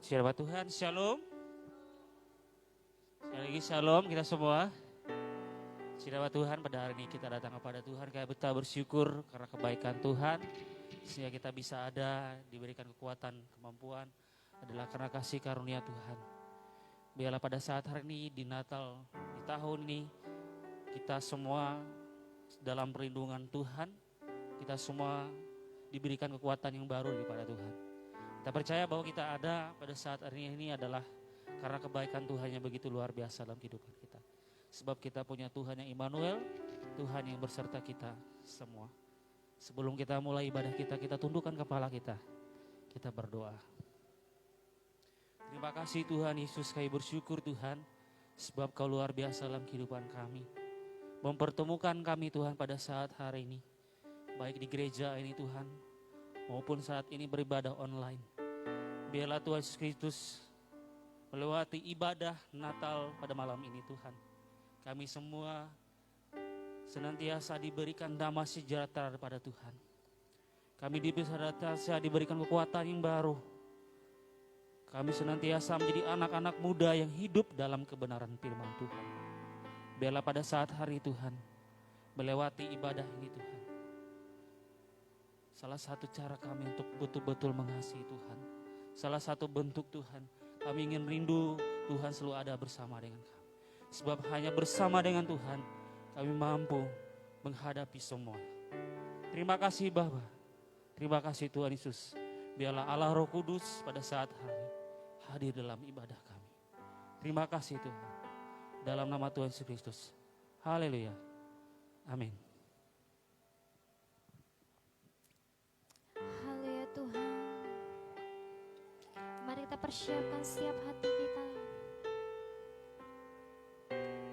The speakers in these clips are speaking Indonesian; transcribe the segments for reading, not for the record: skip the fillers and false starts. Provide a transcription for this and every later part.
Shalom Tuhan, shalom. Sekali lagi shalom kita semua. Shalom Tuhan, pada hari ini kita datang kepada Tuhan kayak betah bersyukur karena kebaikan Tuhan. Sehingga kita bisa ada, diberikan kekuatan, kemampuan adalah karena kasih karunia Tuhan. Biarlah pada saat hari ini di Natal, di tahun ini, kita semua dalam perlindungan Tuhan, kita semua diberikan kekuatan yang baru daripada Tuhan. Kita percaya bahwa kita ada pada saat hari ini adalah karena kebaikan Tuhan yang begitu luar biasa dalam kehidupan kita. Sebab kita punya Tuhan yang Immanuel, Tuhan yang berserta kita semua. Sebelum kita mulai ibadah kita tundukkan kepala kita. Kita berdoa. Terima kasih Tuhan Yesus, kami bersyukur Tuhan. Sebab Kau luar biasa dalam kehidupan kami. Mempertemukan kami Tuhan pada saat hari ini. Baik di gereja ini Tuhan, maupun saat ini beribadah online. Biarlah Tuhan Yesus Kristus melewati ibadah Natal pada malam ini Tuhan. Kami semua senantiasa diberikan damai sejahtera daripada Tuhan. Kami senantiasa diberikan kekuatan yang baru. Kami senantiasa menjadi anak-anak muda yang hidup dalam kebenaran firman Tuhan. Biarlah pada saat hari Tuhan melewati ibadah ini Tuhan. Salah satu cara kami untuk betul-betul mengasihi Tuhan. Salah satu bentuk Tuhan, kami ingin rindu Tuhan selalu ada bersama dengan kami. Sebab hanya bersama dengan Tuhan, kami mampu menghadapi semua. Terima kasih Bapa. Terima kasih Tuhan Yesus. Biarlah Allah Roh Kudus pada saat hari hadir dalam ibadah kami. Terima kasih Tuhan. Dalam nama Tuhan Yesus Kristus. Haleluya. Amin. Haleluya Tuhan. Mari kita persiapkan setiap hati kita.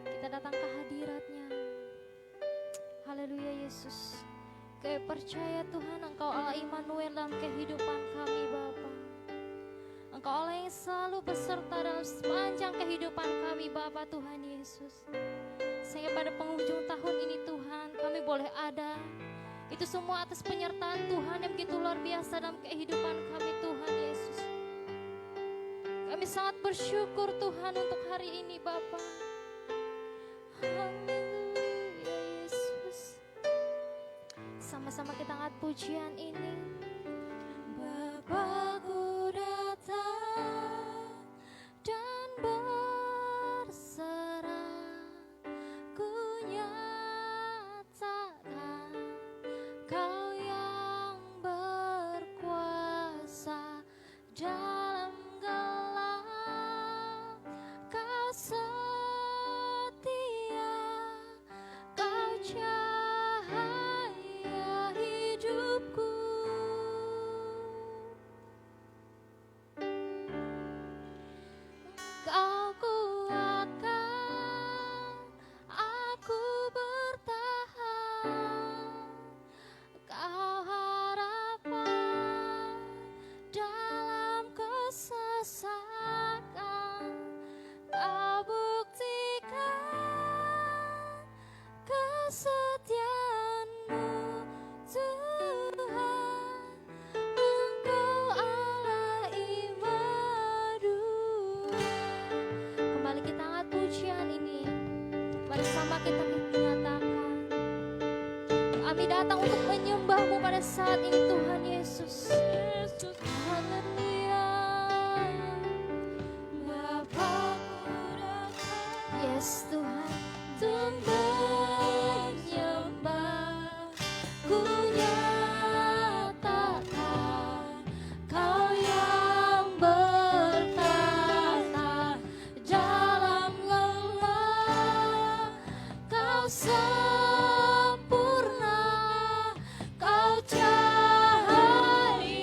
Kita datang ke hadirat-Nya. Haleluya Yesus. Kami percaya Tuhan Engkau Allah Immanuel dalam kehidupan kami Bapa. Engkau Allah yang selalu beserta dalam sepanjang kehidupan kami Bapa Tuhan Yesus. Sehingga pada penghujung tahun ini Tuhan kami boleh ada. Itu semua atas penyertaan Tuhan yang begitu luar biasa dalam kehidupan kami Tuhan Yesus. Kami sangat bersyukur Tuhan untuk hari ini Bapa. Haleluya Yesus. Sama-sama kita angkat pujian ini. Bapa-Ku datang dan berserah, Ku nyatakan Kau yang berkuasa dalam gelap, Kau setia, Kau cahaya hidupku. Kau kuatkan aku bertahan, Kau harapan dalam kesesakan, Kau buktikan kesetiaan-Mu Tuhan. Engkau Allah Immanuel. Kembali kita angkat pujian ini. Bersama kita menyatakan, kami datang untuk menyembah-Mu pada saat ini Tuhan Yesus. Haleluya. Bapa-Ku datang. Yes Tuhan. Untuk menyembah, Ku nyatakan Kau yang bertata dalam gelap, Kau sempurna, Kau cahaya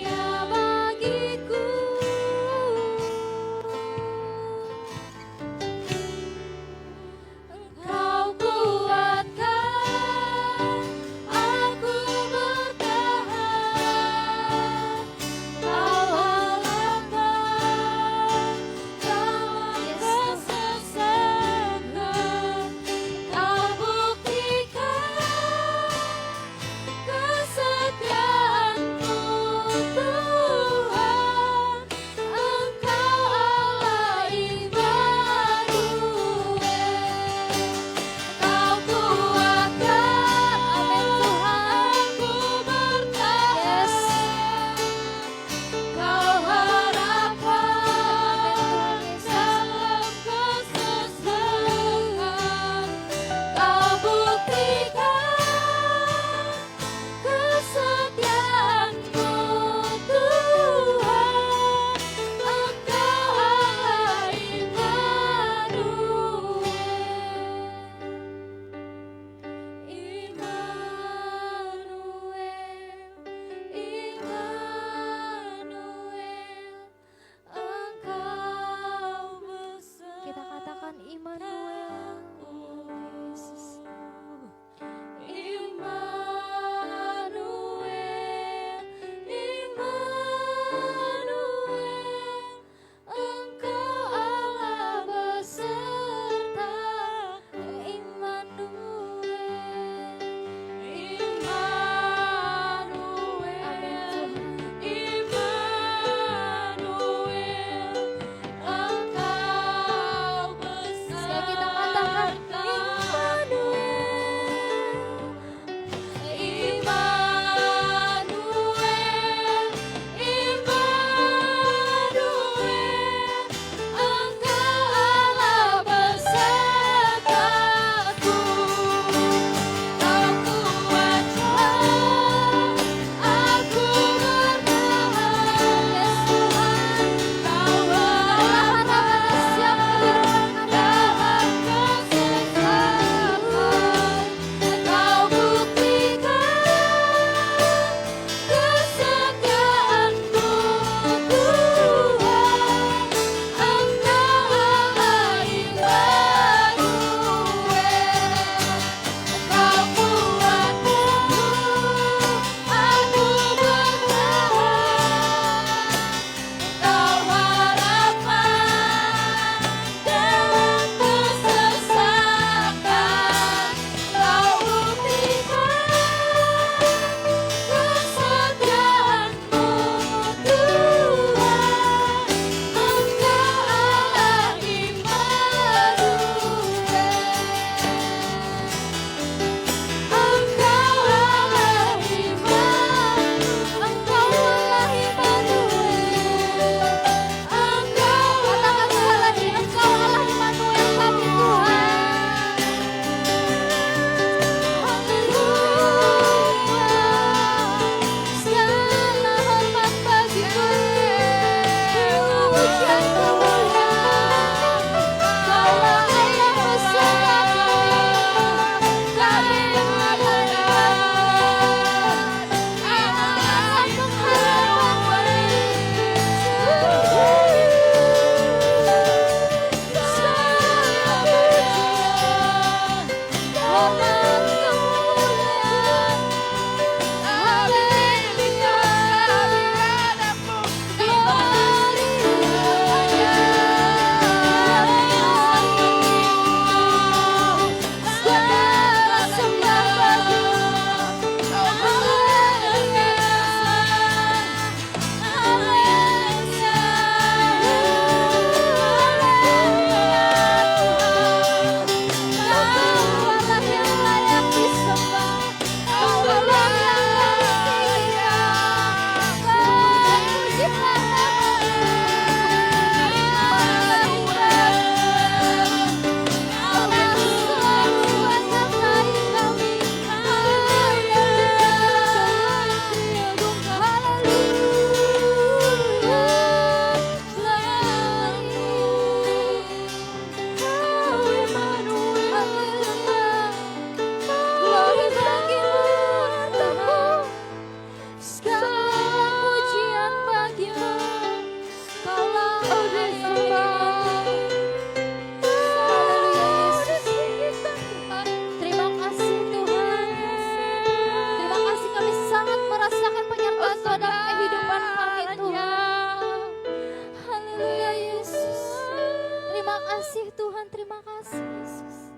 kasih Tuhan, terima kasih Yesus.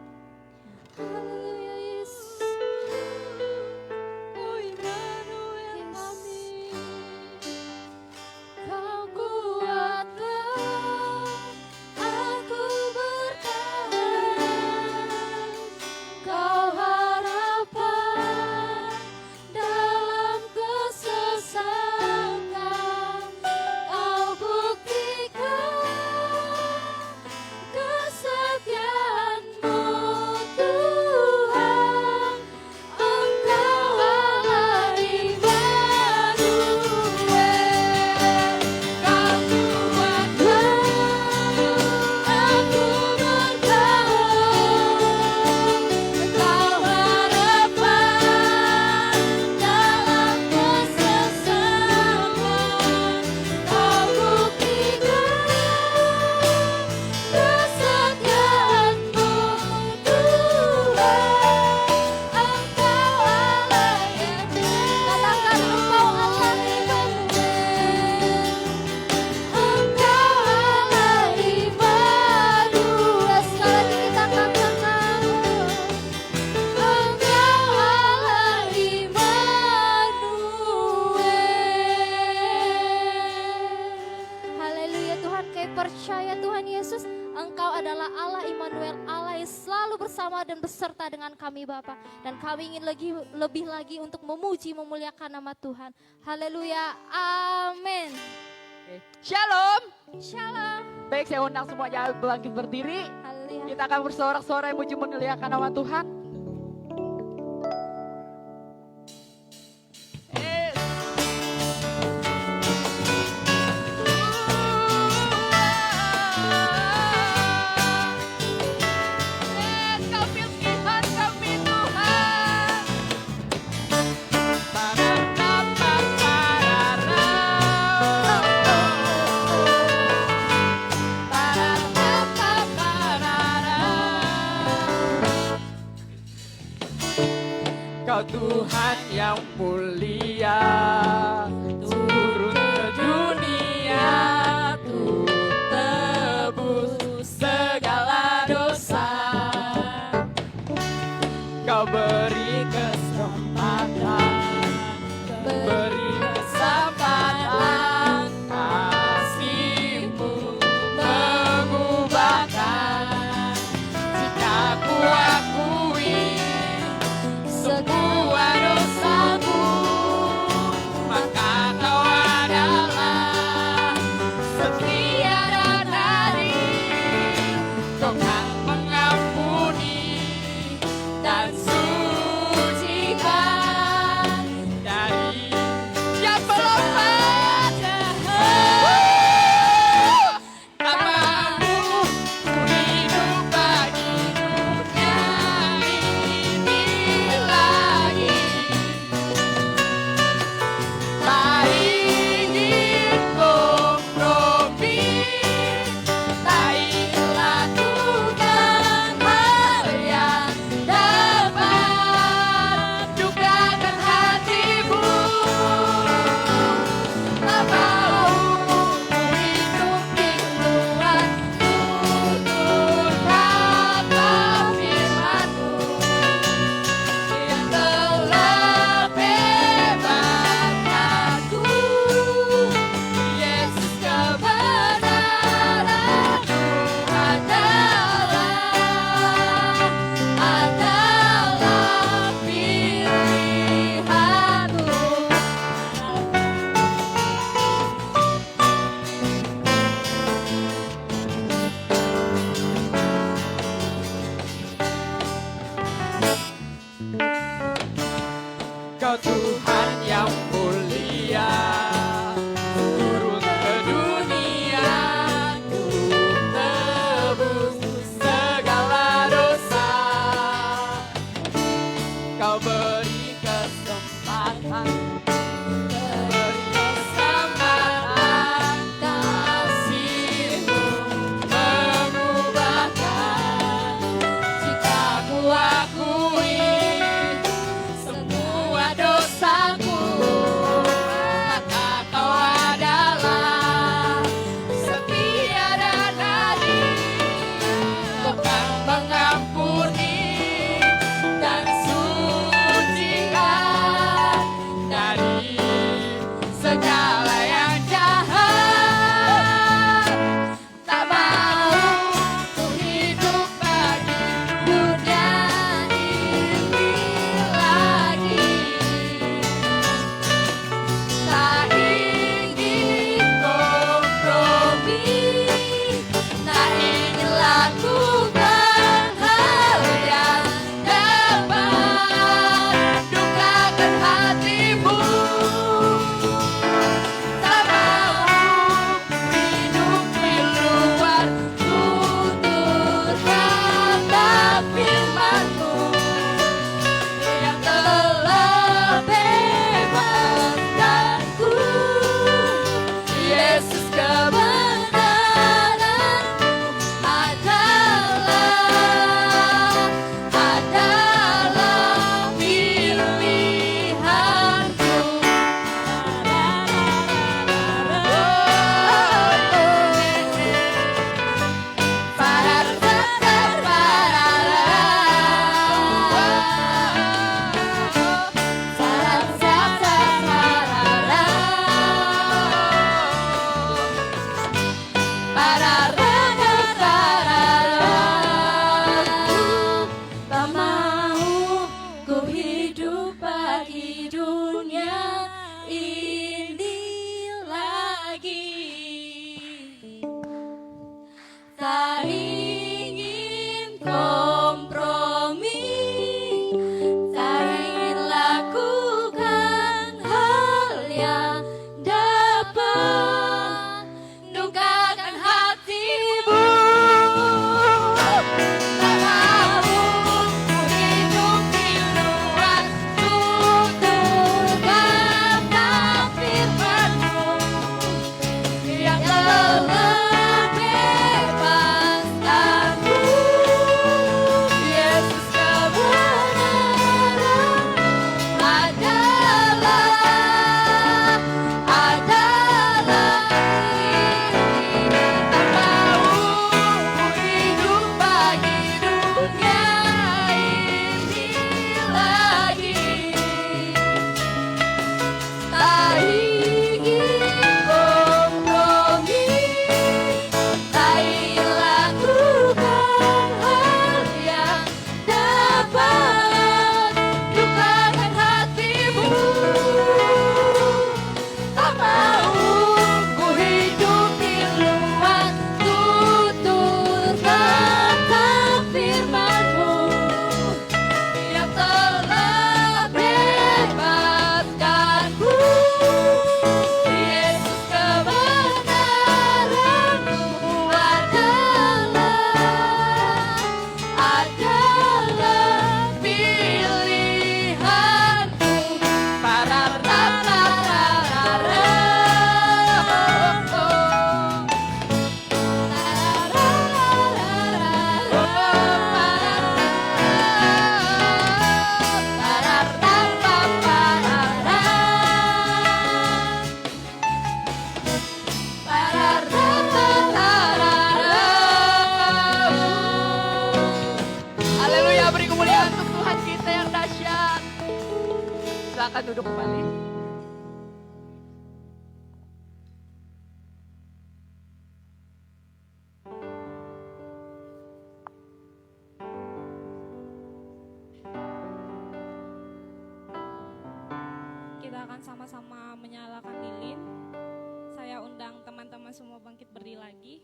Haleluya Yesus. Oh Immanuel Yes. kami. Kau kuatkan aku bertahan. Kau harapan dalam kesesakan. Kau buktikan kesetiaan-Mu Tuhan. Engkau Allah Immanuel. Kau kuatkan aku bertahan. Kau harapan dalam kesesakan. Kau buktikan kesetiaan-Mu Tuhan. Engkau Allah yang katakan Engkau Allah Immanuel. Engkau Allah Immanuel. Sekali lagi kita katakan Engkau Allah Immanuel. Haleluya Tuhan, kami percaya Tuhan Yesus, Engkau adalah Allah Immanuel, Allah yang selalu bersama dan beserta dengan kami Bapa. Dan kami ingin lebih lagi untuk memuji, memuliakan nama Tuhan. Haleluya, amin. Oke. Shalom. Shalom. Baik, saya undang semuanya bangkit berdiri. Haleluya. Kita akan bersorak-sorai muji memuliakan nama Tuhan. Yes. Yes, kami Tuhan, kami Tuhan. Kau Tuhan yang mulia, turun ke dunia, untuk tebus segala dosa. Kau beri kesempatan, beri kesempatan, kasih-Mu mengubahkan. Jika ku akui semua dosaku, Silakan duduk kembali. Kita akan sama-sama menyalakan lilin. Saya undang teman-teman semua bangkit berdiri lagi.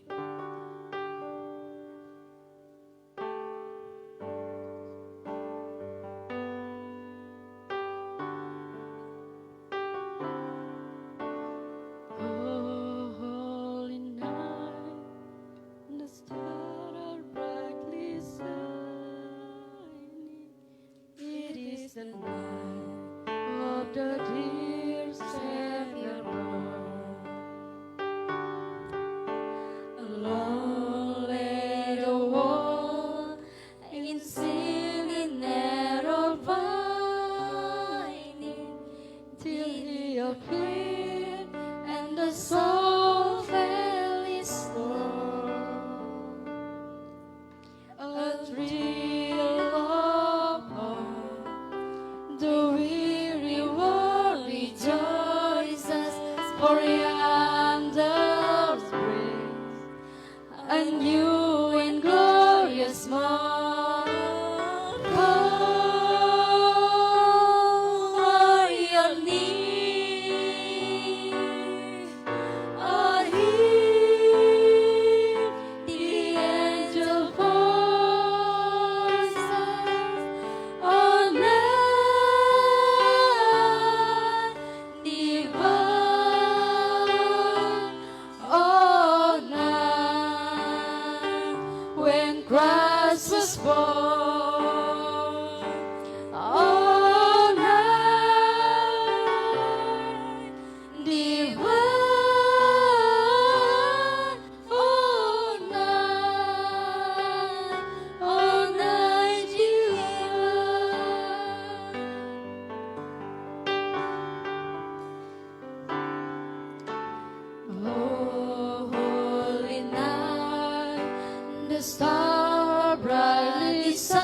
star brightly shining.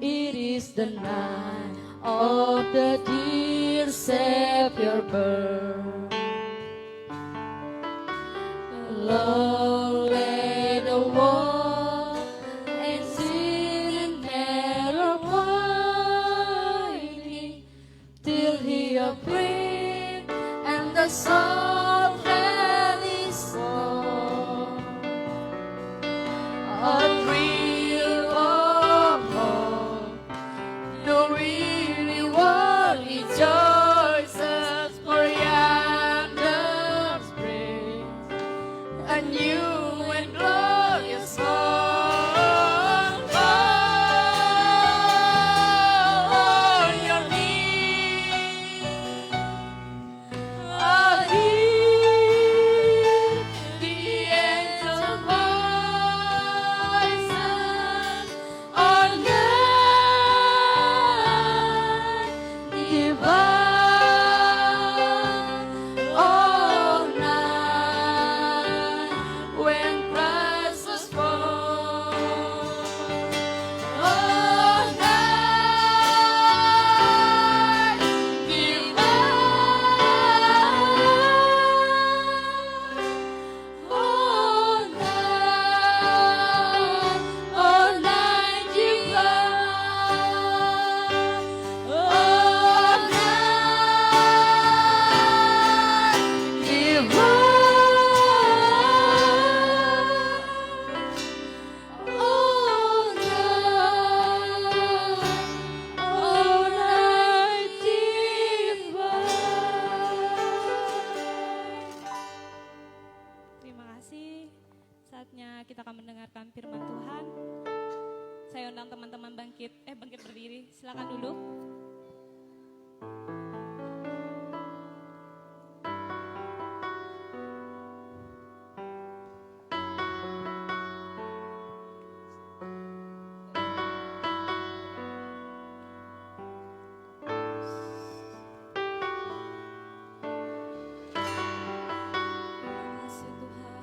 It is the night of the dear Savior birth. Long lay the world and sin and error pining, till he appeared and the soul fell is born. A thrill of hope, no weary world rejoices, for yonder springs a new and glorious morn. On your knees, hear the angel voices on night divine, all night when Christ was born. All night divine, all night divine, all night divine, all night divine. Terima kasih. Saatnya kita akan mendengarkan firman Tuhan. Saya undang teman-teman bangkit berdiri. Silakan dulu. Terima kasih Tuhan.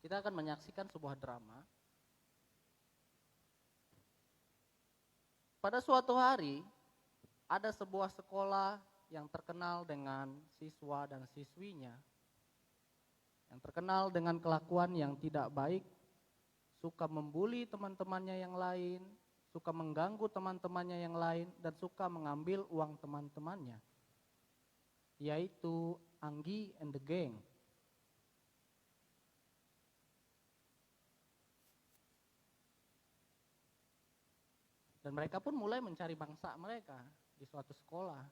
Kita akan menyaksikan sebuah drama. Pada suatu hari, ada sebuah sekolah yang terkenal dengan siswa dan siswinya, yang terkenal dengan kelakuan yang tidak baik, suka membuli teman-temannya yang lain, suka mengganggu teman-temannya yang lain, dan suka mengambil uang teman-temannya, yaitu Anggi and the Gang. Dan mereka pun mulai mencari mangsa mereka di suatu sekolah.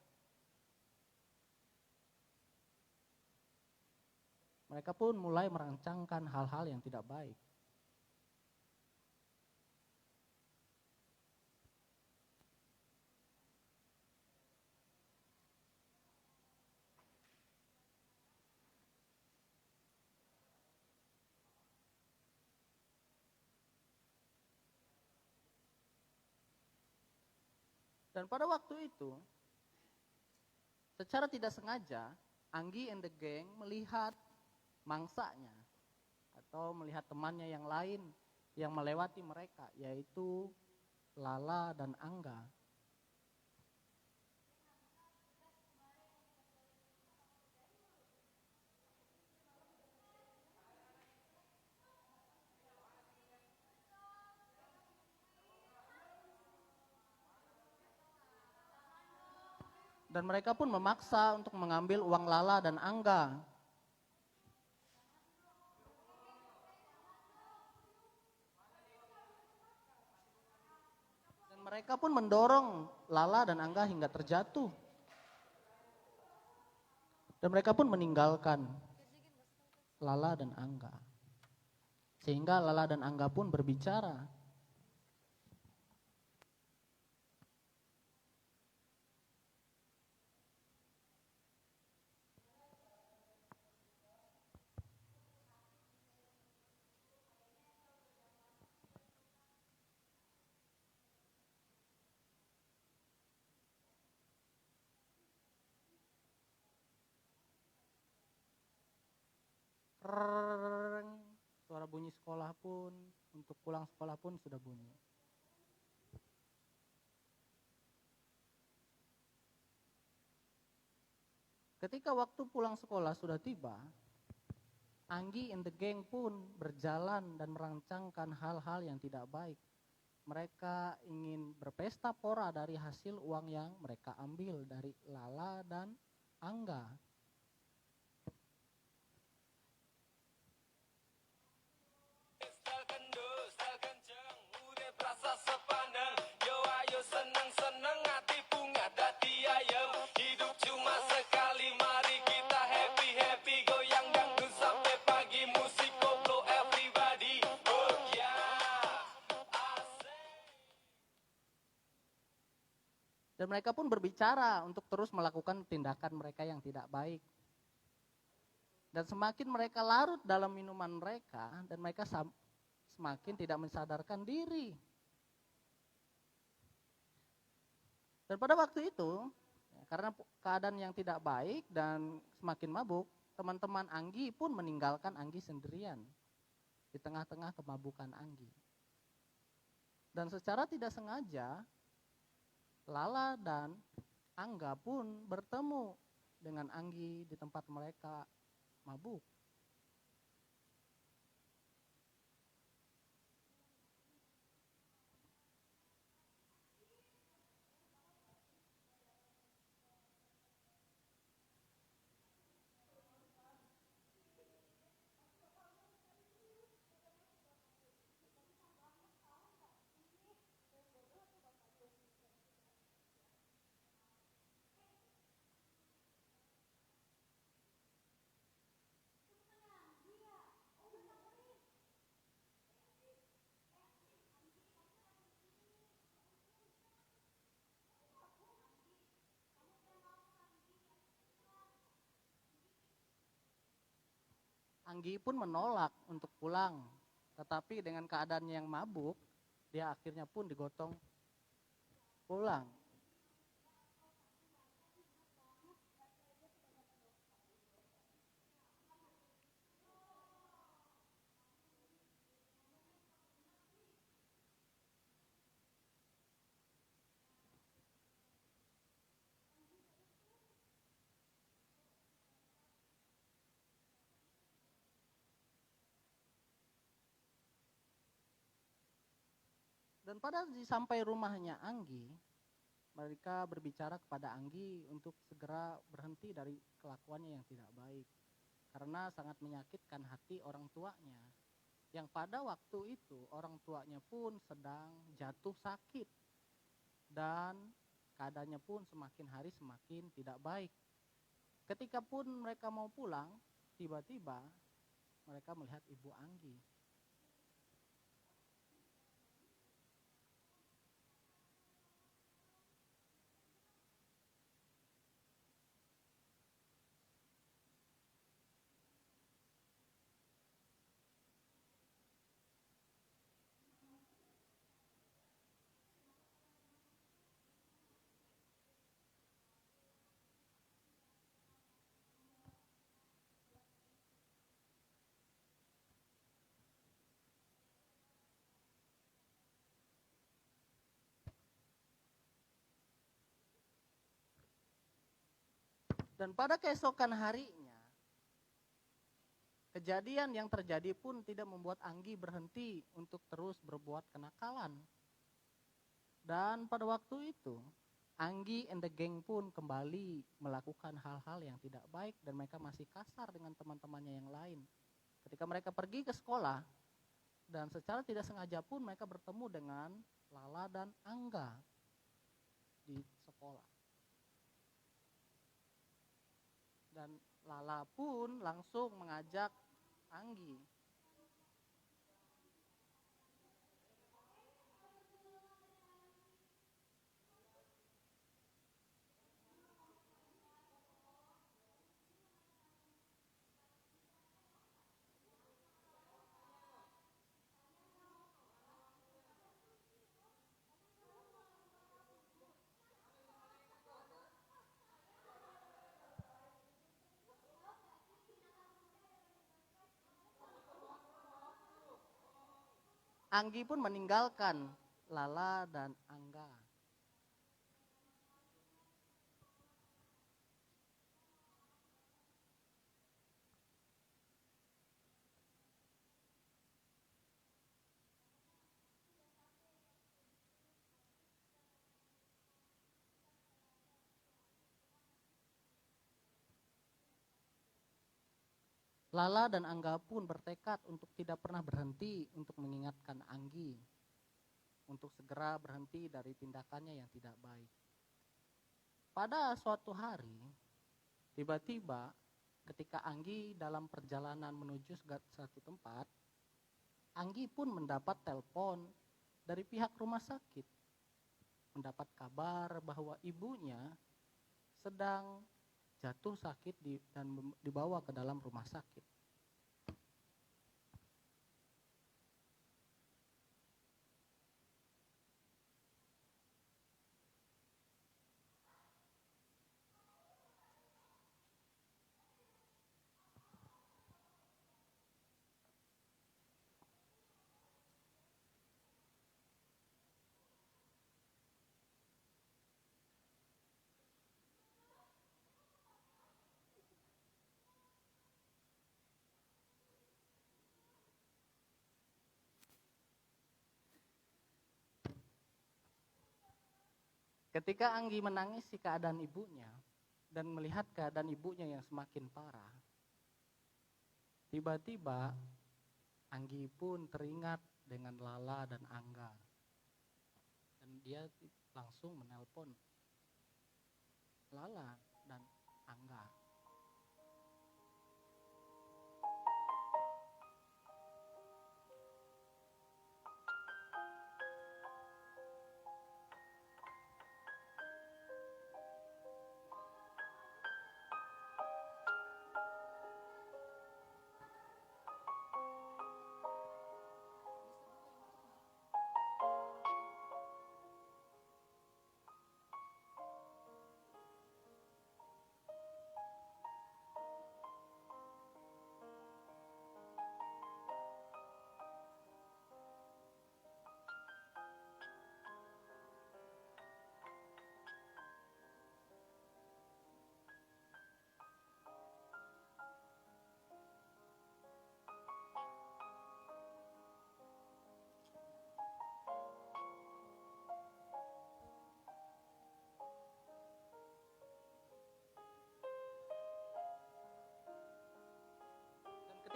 Mereka pun mulai merancangkan hal-hal yang tidak baik. Dan pada waktu itu, secara tidak sengaja, Anggi and the Gang melihat mangsanya atau melihat temannya yang lain yang melewati mereka, yaitu Lala dan Angga. Dan mereka pun memaksa untuk mengambil uang Lala dan Angga. Dan mereka pun mendorong Lala dan Angga hingga terjatuh. Dan mereka pun meninggalkan Lala dan Angga. Sehingga Lala dan Angga pun berbicara. Suara bunyi sekolah pun, untuk pulang sekolah pun sudah bunyi. Ketika waktu pulang sekolah sudah tiba, Anggi and the Gang pun berjalan dan merancangkan hal-hal yang tidak baik. Mereka ingin berpesta pora dari hasil uang yang mereka ambil dari Lala dan Angga. Dan mereka pun berbicara untuk terus melakukan tindakan mereka yang tidak baik. Dan semakin mereka larut dalam minuman mereka, dan mereka semakin tidak mensadarkan diri. Dan pada waktu itu, karena keadaan yang tidak baik dan semakin mabuk, teman-teman Anggi pun meninggalkan Anggi sendirian di tengah-tengah kemabukan Anggi. Dan secara tidak sengaja, Lala dan Angga pun bertemu dengan Anggi di tempat mereka mabuk. Anggi pun menolak untuk pulang, tetapi dengan keadaannya yang mabuk, dia akhirnya pun digotong pulang. Dan pada sampai rumahnya Anggi, mereka berbicara kepada Anggi untuk segera berhenti dari kelakuannya yang tidak baik. Karena sangat menyakitkan hati orang tuanya. Yang pada waktu itu orang tuanya pun sedang jatuh sakit. Dan keadaannya pun semakin hari semakin tidak baik. Ketika pun mereka mau pulang, tiba-tiba mereka melihat Ibu Anggi. Dan pada keesokan harinya, kejadian yang terjadi pun tidak membuat Anggi berhenti untuk terus berbuat kenakalan. Dan pada waktu itu, Anggi and the gang pun kembali melakukan hal-hal yang tidak baik dan mereka masih kasar dengan teman-temannya yang lain. Ketika mereka pergi ke sekolah, dan secara tidak sengaja pun mereka bertemu dengan Lala dan Angga di sekolah. Dan Lala pun langsung mengajak Anggi. Anggi pun meninggalkan Lala dan Angga. Lala dan Angga pun bertekad untuk tidak pernah berhenti untuk mengingatkan Anggi untuk segera berhenti dari tindakannya yang tidak baik. Pada suatu hari, tiba-tiba ketika Anggi dalam perjalanan menuju suatu tempat, Anggi pun mendapat telepon dari pihak rumah sakit. Mendapat kabar bahwa ibunya sedang jatuh sakit dan dibawa ke dalam rumah sakit. Ketika Anggi menangisi keadaan ibunya dan melihat keadaan ibunya yang semakin parah, tiba-tiba Anggi pun teringat dengan Lala dan Angga. Dan dia langsung menelpon Lala dan Angga.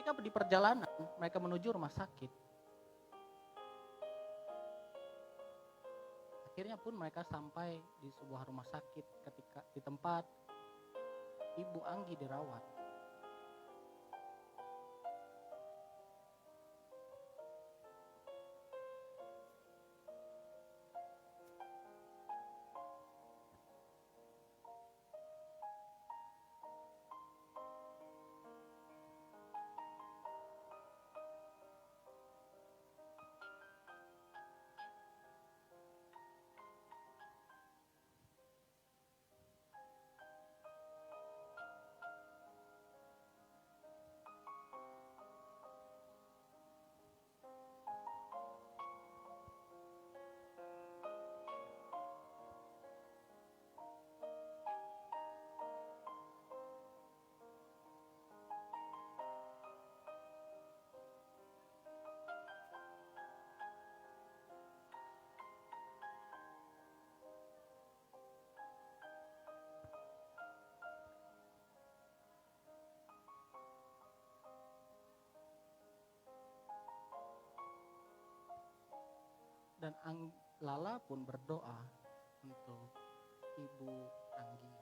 ketika di perjalanan mereka menuju rumah sakit, akhirnya pun mereka sampai di sebuah rumah sakit ketika di tempat Ibu Anggi dirawat. Dan Lala pun berdoa untuk Ibu Anggi.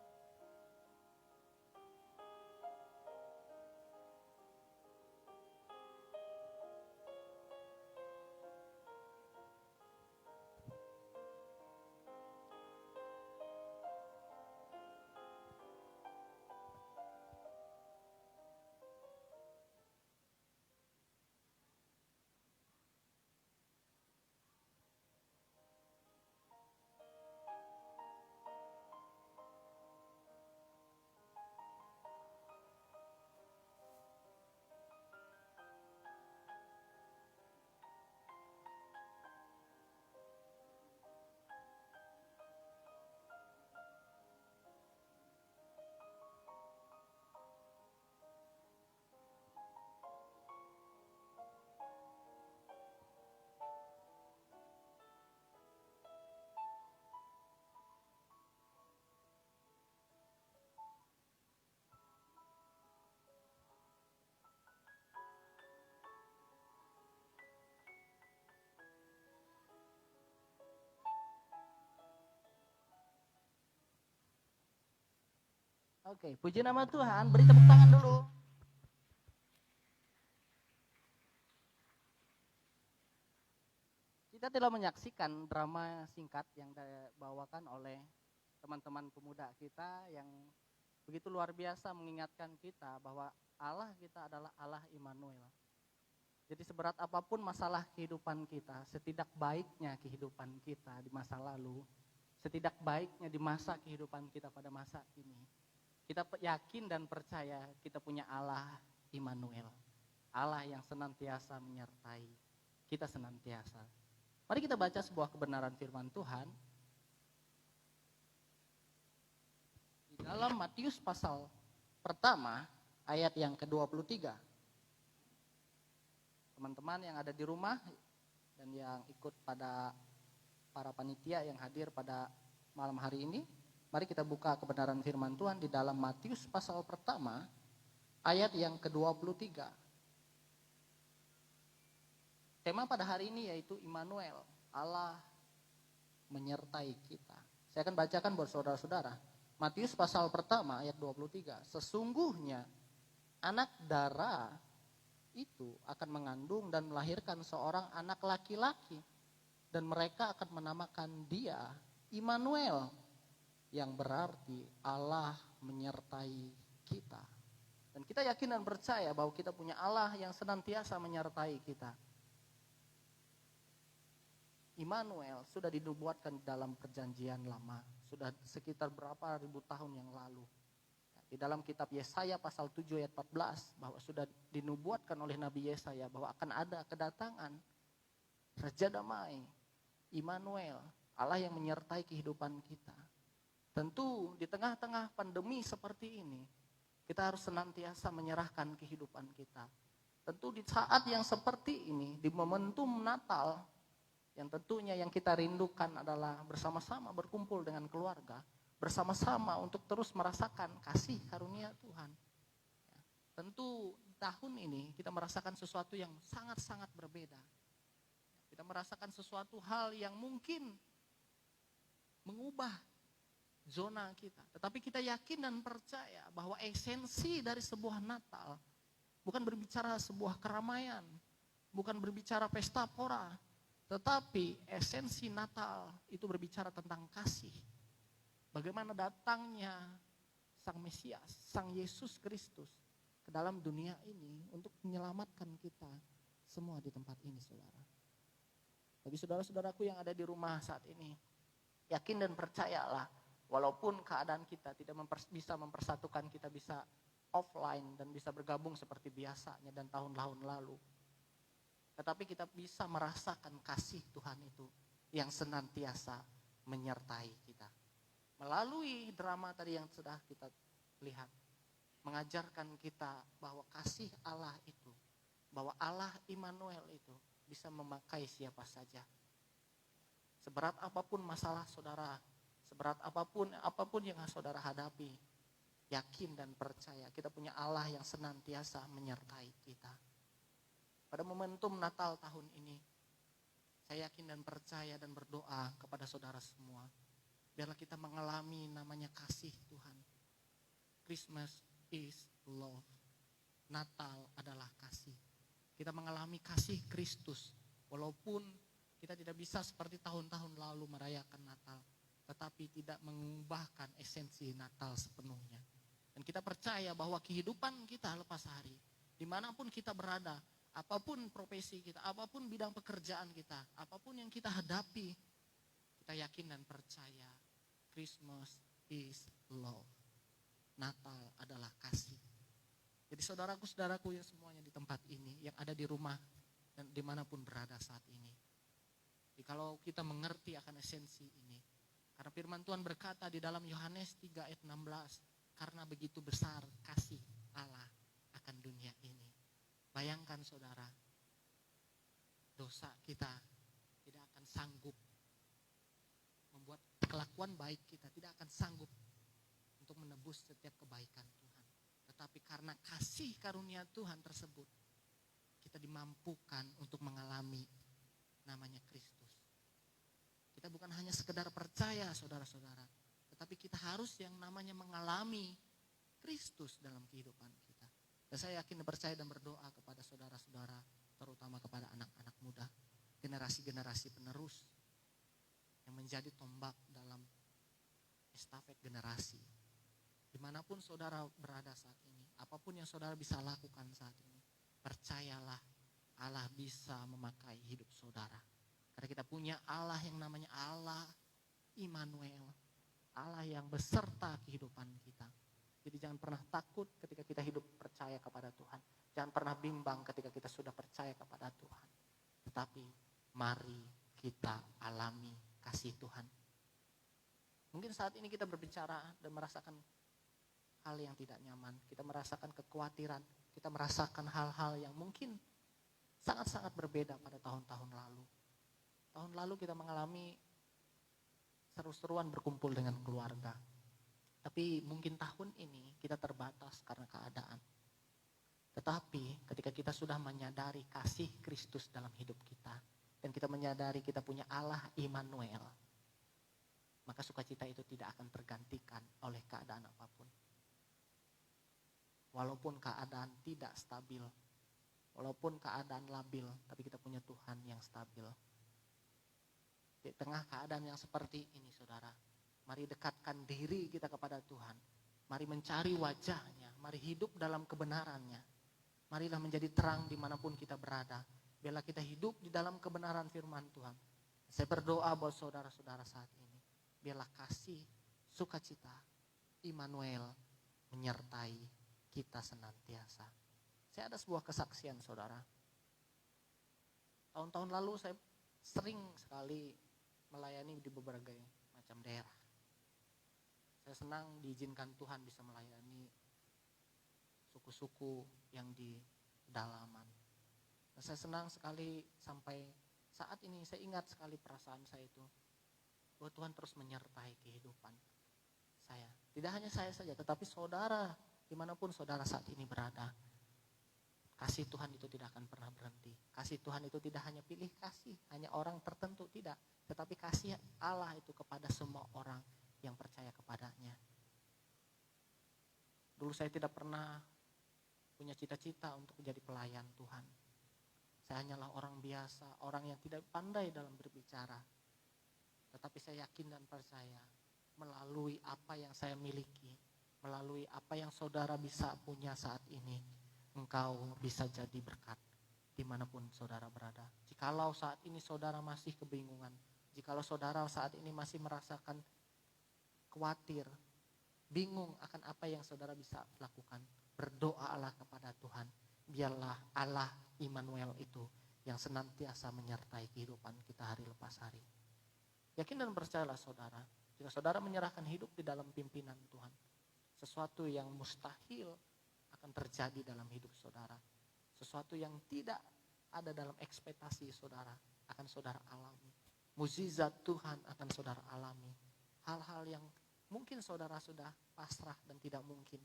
Oke, puji nama Tuhan, beri tepuk tangan dulu. Kita telah menyaksikan drama singkat yang dibawakan oleh teman-teman pemuda kita yang begitu luar biasa mengingatkan kita bahwa Allah kita adalah Allah Immanuel. Jadi seberat apapun masalah kehidupan kita, setidak baiknya kehidupan kita di masa lalu, setidak baiknya di masa kehidupan kita pada masa ini, kita yakin dan percaya kita punya Allah Immanuel. Allah yang senantiasa menyertai kita senantiasa. Mari kita baca sebuah kebenaran firman Tuhan. Di dalam Matius pasal pertama ayat yang ke-23. Teman-teman yang ada di rumah dan yang ikut pada para panitia yang hadir pada malam hari ini, mari kita buka kebenaran firman Tuhan di dalam Matius pasal pertama ayat yang ke-23. Tema pada hari ini yaitu Immanuel, Allah menyertai kita. Saya akan bacakan buat saudara-saudara. Matius pasal pertama ayat 23. Sesungguhnya anak dara itu akan mengandung dan melahirkan seorang anak laki-laki, dan mereka akan menamakan dia Immanuel, yang berarti Allah menyertai kita. Dan kita yakin dan percaya bahwa kita punya Allah yang senantiasa menyertai kita. Immanuel sudah dinubuatkan dalam perjanjian lama, sudah sekitar berapa ribu tahun yang lalu. Di dalam kitab Yesaya pasal 7 ayat 14 bahwa sudah dinubuatkan oleh Nabi Yesaya bahwa akan ada kedatangan Raja Damai, Immanuel, Allah yang menyertai kehidupan kita. Tentu di tengah-tengah pandemi seperti ini, kita harus senantiasa menyerahkan kehidupan kita. Tentu di saat yang seperti ini, di momentum Natal, yang tentunya yang kita rindukan adalah bersama-sama berkumpul dengan keluarga, bersama-sama untuk terus merasakan kasih karunia Tuhan. Tentu di tahun ini kita merasakan sesuatu yang sangat-sangat berbeda. Kita merasakan sesuatu hal yang mungkin mengubah zona kita. Tetapi kita yakin dan percaya bahwa esensi dari sebuah Natal bukan berbicara sebuah keramaian, bukan berbicara pesta pora, tetapi esensi Natal itu berbicara tentang kasih. Bagaimana datangnya Sang Mesias, Sang Yesus Kristus ke dalam dunia ini untuk menyelamatkan kita semua di tempat ini, saudara. Bagi saudara-saudaraku yang ada di rumah saat ini, yakin dan percayalah, walaupun keadaan kita tidak bisa mempersatukan, kita bisa offline dan bisa bergabung seperti biasanya dan tahun-tahun lalu. Tetapi kita bisa merasakan kasih Tuhan itu yang senantiasa menyertai kita. Melalui drama tadi yang sudah kita lihat, mengajarkan kita bahwa kasih Allah itu, bahwa Allah Immanuel itu bisa memakai siapa saja. Seberat apapun masalah saudara, seberat apapun yang saudara hadapi, yakin dan percaya kita punya Allah yang senantiasa menyertai kita. Pada momentum Natal tahun ini, saya yakin dan percaya dan berdoa kepada saudara semua, biarlah kita mengalami namanya kasih Tuhan. Christmas is love. Natal adalah kasih. Kita mengalami kasih Kristus, walaupun kita tidak bisa seperti tahun-tahun lalu merayakan Natal, tetapi tidak mengubahkan esensi Natal sepenuhnya. Dan kita percaya bahwa kehidupan kita lepas hari, dimanapun kita berada, apapun profesi kita, apapun bidang pekerjaan kita, apapun yang kita hadapi, kita yakin dan percaya Christmas is love. Natal adalah kasih. Jadi saudaraku-saudaraku yang semuanya di tempat ini, yang ada di rumah dan dimanapun berada saat ini. Jadi kalau kita mengerti akan esensi ini, karena firman Tuhan berkata di dalam Yohanes 3 ayat 16, karena begitu besar kasih Allah akan dunia ini. Bayangkan saudara, dosa kita tidak akan sanggup membuat kelakuan baik kita tidak akan sanggup untuk menebus setiap kebaikan Tuhan. Tetapi karena kasih karunia Tuhan tersebut, kita dimampukan untuk mengalami namanya Kristus. Kita bukan hanya sekedar percaya saudara-saudara, tetapi kita harus yang namanya mengalami Kristus dalam kehidupan kita. Dan saya yakin dan percaya dan berdoa kepada saudara-saudara, terutama kepada anak-anak muda, generasi-generasi penerus yang menjadi tombak dalam estafet generasi. Dimanapun saudara berada saat ini, apapun yang saudara bisa lakukan saat ini, percayalah Allah bisa memakai hidup saudara. Karena kita punya Allah yang namanya Allah Immanuel, Allah yang beserta kehidupan kita. Jadi jangan pernah takut ketika kita hidup percaya kepada Tuhan. Jangan pernah bimbang ketika kita sudah percaya kepada Tuhan. Tetapi mari kita alami kasih Tuhan. Mungkin saat ini kita berbicara dan merasakan hal yang tidak nyaman. Kita merasakan kekhawatiran. Kita merasakan hal-hal yang mungkin sangat-sangat berbeda pada tahun-tahun lalu. Tahun lalu kita mengalami seru-seruan berkumpul dengan keluarga. Tapi mungkin tahun ini kita terbatas karena keadaan. Tetapi ketika kita sudah menyadari kasih Kristus dalam hidup kita, dan kita menyadari kita punya Allah Immanuel, maka sukacita itu tidak akan tergantikan oleh keadaan apapun. Walaupun keadaan tidak stabil, walaupun keadaan labil, tapi kita punya Tuhan yang stabil. Di tengah keadaan yang seperti ini, saudara, mari dekatkan diri kita kepada Tuhan. Mari mencari wajahnya, mari hidup dalam kebenarannya. Marilah menjadi terang dimanapun kita berada. Biarlah kita hidup di dalam kebenaran firman Tuhan. Saya berdoa buat saudara-saudara saat ini. Biarlah kasih, sukacita, Immanuel menyertai kita senantiasa. Saya ada sebuah kesaksian saudara. Tahun-tahun lalu saya sering sekali melayani di berbagai macam daerah. Saya senang diizinkan Tuhan bisa melayani suku-suku yang di pedalaman. Dan saya senang sekali sampai saat ini saya ingat sekali perasaan saya itu. Bahwa Tuhan terus menyertai kehidupan saya. Tidak hanya saya saja tetapi saudara dimanapun saudara saat ini berada. Kasih Tuhan itu tidak akan pernah berhenti. Kasih Tuhan itu tidak hanya pilih kasih, hanya orang tertentu, tidak. Tetapi kasih Allah itu kepada semua orang yang percaya kepadanya. Dulu saya tidak pernah punya cita-cita untuk menjadi pelayan Tuhan. Saya hanyalah orang biasa, orang yang tidak pandai dalam berbicara. Tetapi saya yakin dan percaya melalui apa yang saya miliki, melalui apa yang saudara bisa punya saat ini, engkau bisa jadi berkat dimanapun saudara berada. Jikalau saat ini saudara masih kebingungan, jikalau saudara saat ini masih merasakan khawatir, bingung akan apa yang saudara bisa lakukan, berdoalah kepada Tuhan. Biarlah Allah Immanuel itu yang senantiasa menyertai kehidupan kita hari lepas hari. Yakin dan percayalah saudara, jika saudara menyerahkan hidup di dalam pimpinan Tuhan, sesuatu yang mustahil akan terjadi dalam hidup saudara. Sesuatu yang tidak ada dalam ekspektasi saudara akan saudara alami. Mukjizat Tuhan akan saudara alami. Hal-hal yang mungkin saudara sudah pasrah dan tidak mungkin.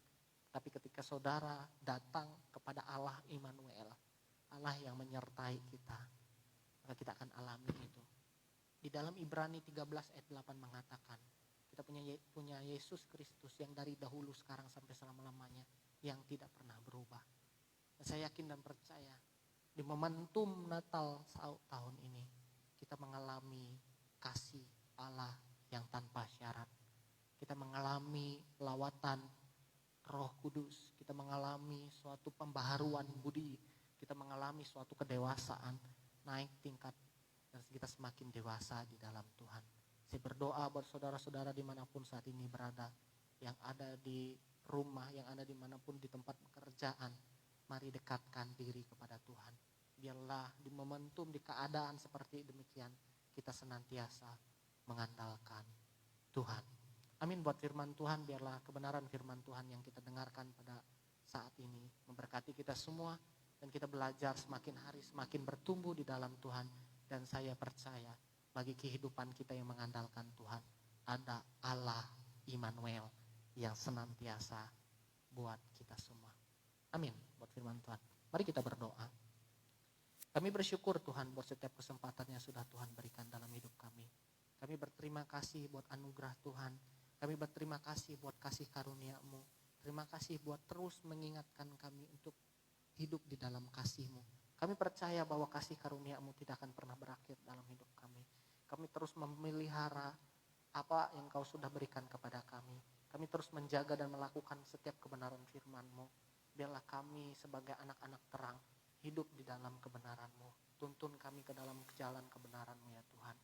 Tapi ketika saudara datang kepada Allah Immanuel, Allah yang menyertai kita, maka kita akan alami itu. Di dalam Ibrani 13 ayat 8 mengatakan, kita punya Yesus Kristus yang dari dahulu sekarang sampai selama-lamanya, yang tidak pernah berubah. Dan saya yakin dan percaya di momentum Natal tahun ini kita mengalami kasih Allah yang tanpa syarat. Kita mengalami lawatan Roh Kudus, kita mengalami suatu pembaharuan budi, kita mengalami suatu kedewasaan, naik tingkat dan kita semakin dewasa di dalam Tuhan. Saya berdoa buat saudara-saudara dimanapun saat ini berada, yang ada di rumah, yang ada dimanapun di tempat pekerjaan, mari dekatkan diri kepada Tuhan. Biarlah di momentum, di keadaan seperti demikian, kita senantiasa mengandalkan Tuhan. Amin buat firman Tuhan, biarlah kebenaran firman Tuhan yang kita dengarkan pada saat ini memberkati kita semua, dan kita belajar semakin hari semakin bertumbuh di dalam Tuhan. Dan saya percaya bagi kehidupan kita yang mengandalkan Tuhan, ada Allah Immanuel yang senantiasa buat kita semua. Amin buat firman Tuhan. Mari kita berdoa. Kami bersyukur Tuhan buat setiap kesempatan yang sudah Tuhan berikan dalam hidup kami. Kami berterima kasih buat anugerah Tuhan. Kami berterima kasih buat kasih karunia-Mu. Terima kasih buat terus mengingatkan kami untuk hidup di dalam kasih-Mu. Kami percaya bahwa kasih karunia-Mu tidak akan pernah berakhir dalam hidup kami. Kami terus memelihara apa yang Kau sudah berikan kepada kami. Kami terus menjaga dan melakukan setiap kebenaran firman-Mu. Biarlah kami sebagai anak-anak terang hidup di dalam kebenaran-Mu. Tuntun kami ke dalam jalan kebenaran-Mu ya Tuhan.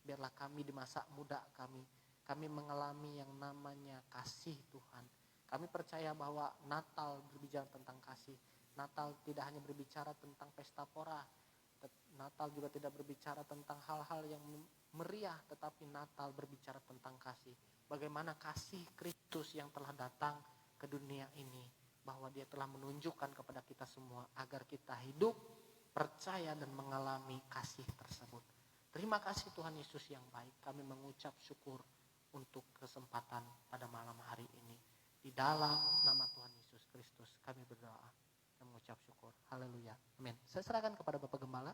Biarlah kami di masa muda kami mengalami yang namanya kasih Tuhan. Kami percaya bahwa Natal berbicara tentang kasih. Natal tidak hanya berbicara tentang pesta pora. Natal juga tidak berbicara tentang hal-hal yang meriah, tetapi Natal berbicara tentang kasih. Bagaimana kasih Kristus yang telah datang ke dunia ini, bahwa Dia telah menunjukkan kepada kita semua agar kita hidup, percaya dan mengalami kasih tersebut. Terima kasih Tuhan Yesus yang baik. Kami mengucap syukur untuk kesempatan pada malam hari ini. Di dalam nama Tuhan Yesus Kristus kami berdoa dan mengucap syukur. Haleluya. Amin. Saya serahkan kepada Bapak Gembala.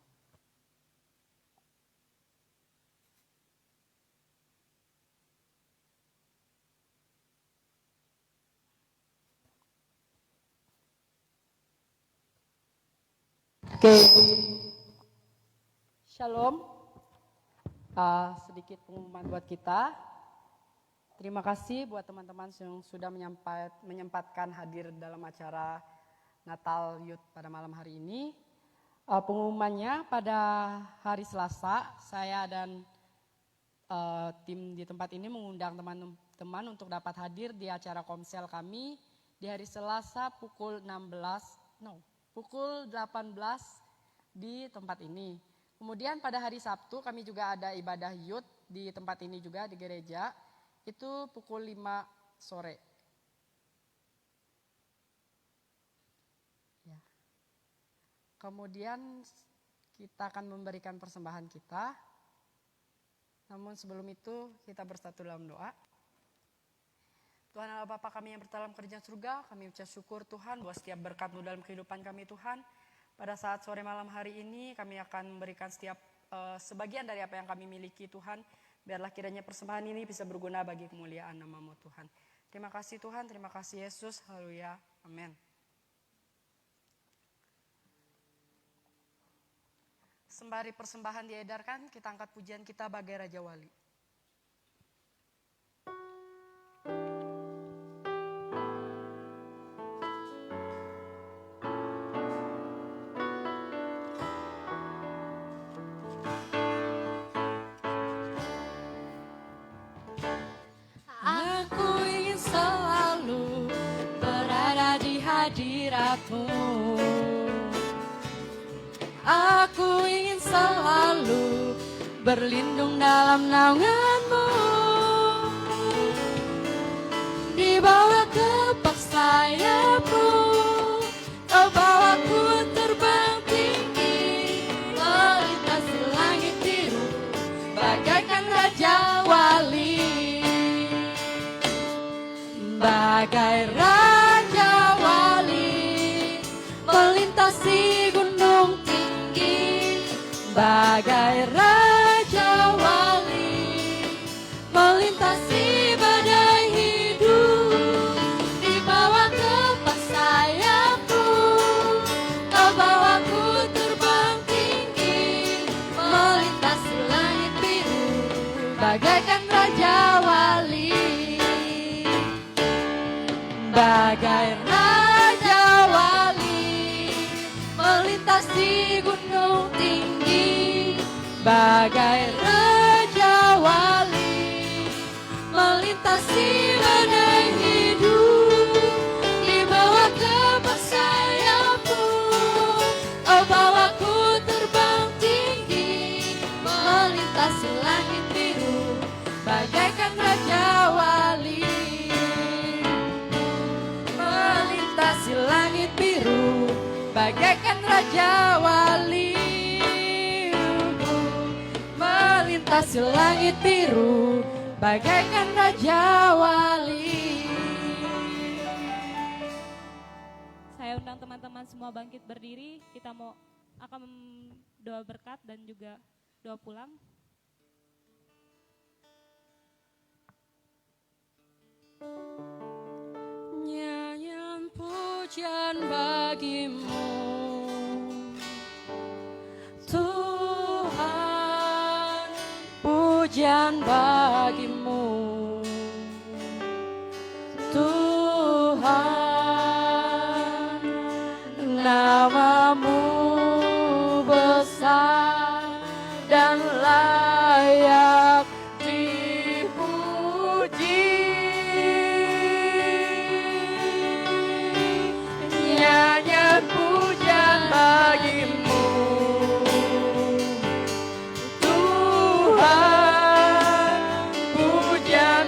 Oke, Shalom. Sedikit pengumuman buat kita. Terima kasih buat teman-teman yang sudah menyempatkan hadir dalam acara Natal Youth pada malam hari ini. Pengumumannya pada hari Selasa, saya dan tim di tempat ini mengundang teman-teman untuk dapat hadir di acara komsel kami di hari Selasa pukul 18 di tempat ini. Kemudian pada hari Sabtu kami juga ada ibadah youth di tempat ini juga di gereja, itu pukul 5 sore. Ya. Kemudian kita akan memberikan persembahan kita. Namun sebelum itu kita bersatu dalam doa. Tuhan Allah Bapa kami yang berdalam kerajaan surga, kami ucap syukur Tuhan buat setiap berkat-Mu dalam kehidupan kami Tuhan. Pada saat sore malam hari ini kami akan memberikan setiap sebagian dari apa yang kami miliki Tuhan. Biarlah kiranya persembahan ini bisa berguna bagi kemuliaan nama-Mu Tuhan. Terima kasih Tuhan, terima kasih Yesus, haleluya, amin. Sembari persembahan diedarkan, kita angkat pujian kita bagai Raja Wali. Aku ingin selalu berada di hadirat-Mu. Aku ingin selalu berlindung dalam naungan-Mu. Di bawah kepak sayap-Mu, Kau bawaku terbang tinggi, melintasi langit biru, bagaikan Raja Wali. Bagai Raja Wali, melintasi gunung tinggi. Bagai Raja Wali, melintasi badai hidup. Di bawah kepak sayap-Mu, Kau bawaku terbang tinggi, melintasi langit biru, bagaikan Raja Wali. Bagai Raja Wali, melintasi gunung tinggi. Bagai Raja Wali, melintasi badai hidup. Di bawah kepak sayap-Mu, Kau bawaku terbang tinggi, melintasi langit biru, bagaikan Raja Wali. Melintasi langit biru, bagaikan Raja Wali. Melintasi langit biru, bagaikan Raja Wali. Saya undang teman-teman semua bangkit berdiri. Kita akan doa berkat dan juga doa pulang. Nyanyian pujian bagi-Mu, Tuhan, pujian bagi-Mu, Tuhan, nama-Mu besar dan layak dipuji. Nyanyian pujian bagi-Mu, Tuhan, pujian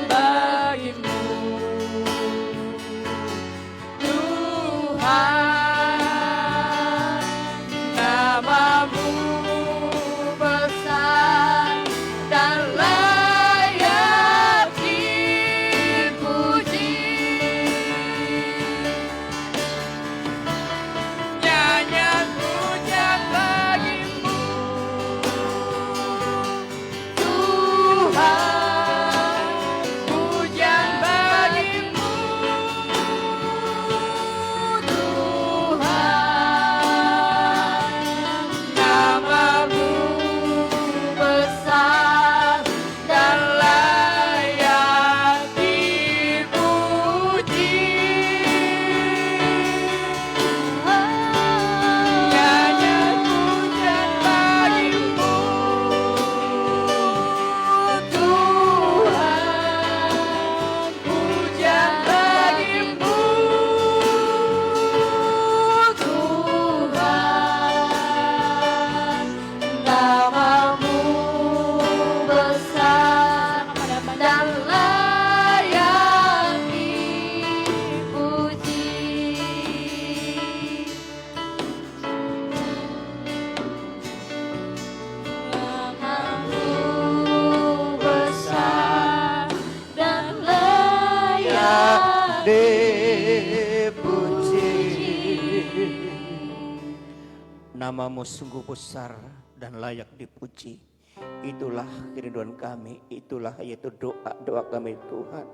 Namamu sungguh besar dan layak dipuji. Itulah kerinduan kami, itulah yaitu doa kami Tuhan.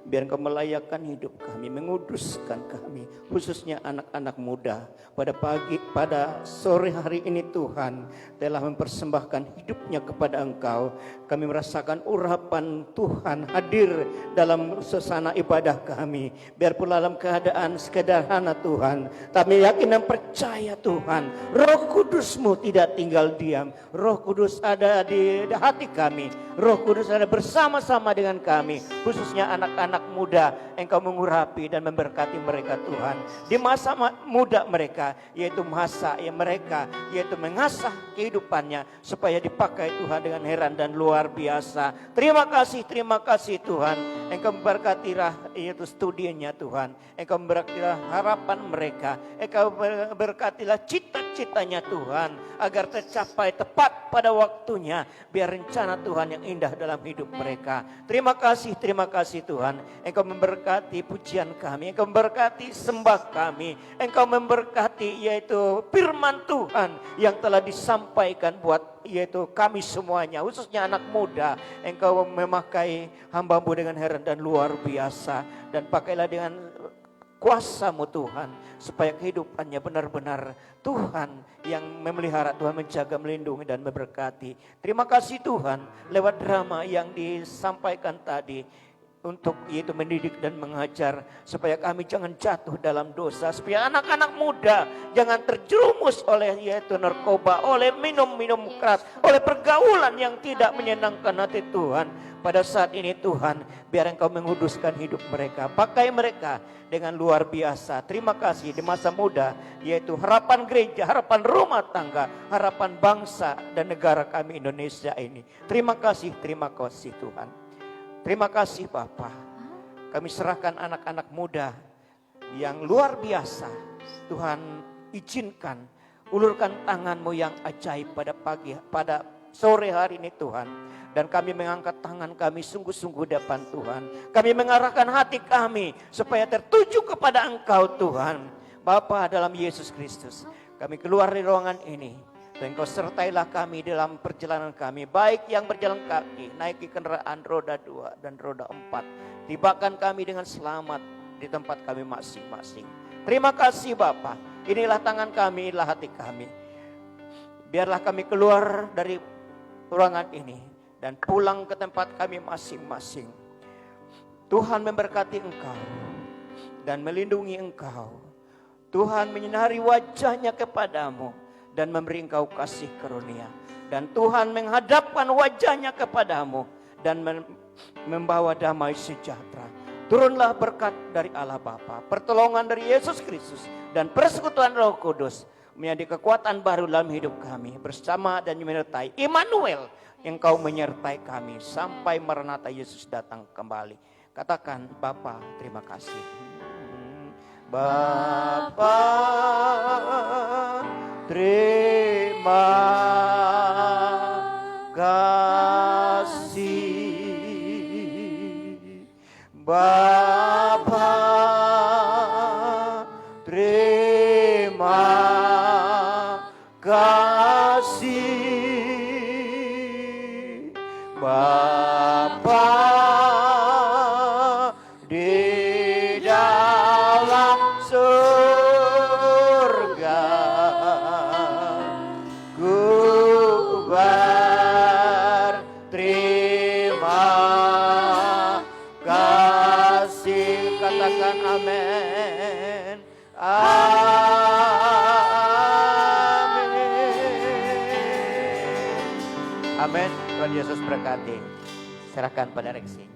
Biar Engkau melayakkan hidup kami, menguduskan kami, khususnya anak-anak muda. Pada sore hari ini Tuhan telah mempersembahkan hidupnya kepada Engkau. Kami merasakan urapan Tuhan hadir dalam suasana ibadah kami. Biarpun dalam keadaan sederhana Tuhan, kami yakin dan percaya Tuhan, Roh Kudus-Mu tidak tinggal diam. Roh Kudus ada di hati kami. Roh Kudus ada bersama-sama dengan kami, khususnya anak-anak muda. Engkau mengurapi dan memberkati mereka Tuhan di masa muda mereka, yaitu masa yang mereka yaitu mengasah kehidupannya supaya dipakai Tuhan dengan heran dan luar biasa. Terima kasih Tuhan. Engkau memberkatilah yaitu studinya Tuhan. Engkau memberkatilah harapan mereka. Engkau memberkatilah cita-citanya Tuhan agar tercapai tepat pada waktunya. Biar rencana Tuhan yang indah dalam hidup mereka. Terima kasih Tuhan. Engkau memberkati pujian kami. Engkau memberkati sembah kami. Engkau memberkati yaitu firman Tuhan yang telah disampaikan buat yaitu kami semuanya, khususnya anak muda. Engkau memakai hamba-Mu dengan heran dan luar biasa. Dan pakailah dengan kuasa-Mu Tuhan, supaya kehidupannya benar-benar Tuhan yang memelihara, Tuhan menjaga, melindungi dan memberkati. Terima kasih Tuhan lewat drama yang disampaikan tadi, untuk yaitu mendidik dan mengajar supaya kami jangan jatuh dalam dosa, supaya anak-anak muda jangan terjerumus oleh yaitu narkoba, oleh minum-minum keras, oleh pergaulan yang tidak menyenangkan hati Tuhan. Pada saat ini Tuhan, biar Engkau menguduskan hidup mereka, pakai mereka dengan luar biasa. Terima kasih di masa muda, yaitu harapan gereja, harapan rumah tangga, harapan bangsa dan negara kami Indonesia ini. Terima kasih Tuhan. Terima kasih Bapa. Kami serahkan anak-anak muda yang luar biasa. Tuhan izinkan, ulurkan tangan-Mu yang ajaib pada sore hari ini Tuhan. Dan kami mengangkat tangan kami sungguh-sungguh depan Tuhan. Kami mengarahkan hati kami supaya tertuju kepada Engkau Tuhan. Bapa dalam Yesus Kristus, kami keluar dari ruangan ini. Dan Engkau sertailah kami dalam perjalanan kami, baik yang berjalan kaki, naiki kendaraan roda 2 dan roda 4. Tibakan kami dengan selamat di tempat kami masing-masing. Terima kasih Bapa. Inilah tangan kami, inilah hati kami. Biarlah kami keluar dari ruangan ini dan pulang ke tempat kami masing-masing. Tuhan memberkati Engkau dan melindungi Engkau. Tuhan menyinari wajah-Nya kepadamu dan memberi Engkau kasih karunia. Dan Tuhan menghadapkan wajah-Nya kepadamu dan membawa damai sejahtera. Turunlah berkat dari Allah Bapa, pertolongan dari Yesus Kristus, dan persekutuan Roh Kudus menjadi kekuatan baru dalam hidup kami. Bersama dan menyertai Immanuel, Engkau menyertai kami sampai Maranatha Yesus datang kembali. Katakan, Bapa, terima kasih. Bapa, terima kasih. Bapa, terima kasih. Bapa di dalam surga, ku berterima kasih. Katakan amin. Amin. Tuhan Yesus berkati. Serahkan pada Reksi.